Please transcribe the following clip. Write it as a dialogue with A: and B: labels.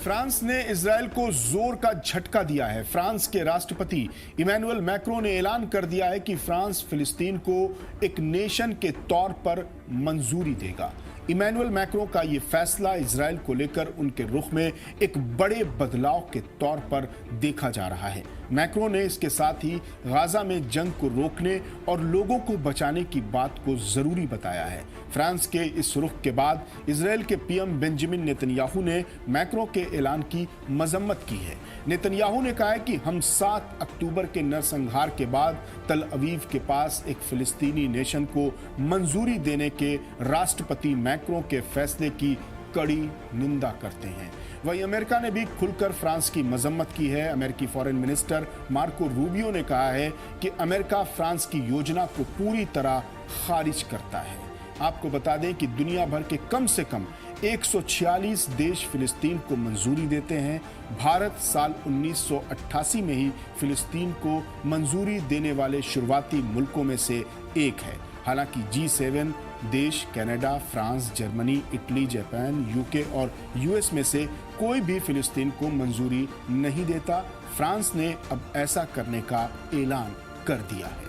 A: France ने Israel को जोर का झटका दिया है। फ्रांस के राष्ट्रपति इमैनुअल मैक्रों ने ऐलान कर दिया है कि फ्रांस फिलिस्तीन को एक नेशन के तौर पर मंजूरी देगा। इमैनुअल मैक्रों का ये फैसला इजरायल को लेकर उनके रुख में एक बड़े बदलाव के तौर पर देखा जा रहा है। मैक्रों ने इसके साथ ही गाजा में जंग को रोकने और लोगों को बचाने की बात को जरूरी बताया है। फ्रांस के इस रुख के बाद इजरायल के पीएम बेंजामिन नेतन्याहू ने मैक्रों के ऐलान की मजम्मत की है। नेतन्याहू ने कहा है कि हम 7 अक्टूबर के नरसंहार के बाद तल अवीव के पास एक फिलिस्तीनी नेशन को मंजूरी देने के राष्ट्रपति मैक्रों के फैसले की कड़ी निंदा करते हैं। वहीं अमेरिका ने भी खुलकर फ्रांस की मजम्मत की है। अमेरिकी फॉरेन मिनिस्टर मार्को रूबियो ने कहा है कि अमेरिका फ्रांस की योजना को पूरी तरह खारिज करता है। आपको बता दें कि दुनिया भर के कम से कम 146 देश फिलिस्तीन को मंजूरी देते हैं। भारत साल 1988 में ही फिलिस्तीन को मंजूरी देने वाले शुरुआती मुल्कों में से एक है। हालांकि G7 देश Canada, France, Germany, Italy, Japan, UK और यूएस में से कोई भी फिलिस्तीन को मंजूरी नहीं देता। फ्रांस ने अब ऐसा करने का ऐलान कर दिया है।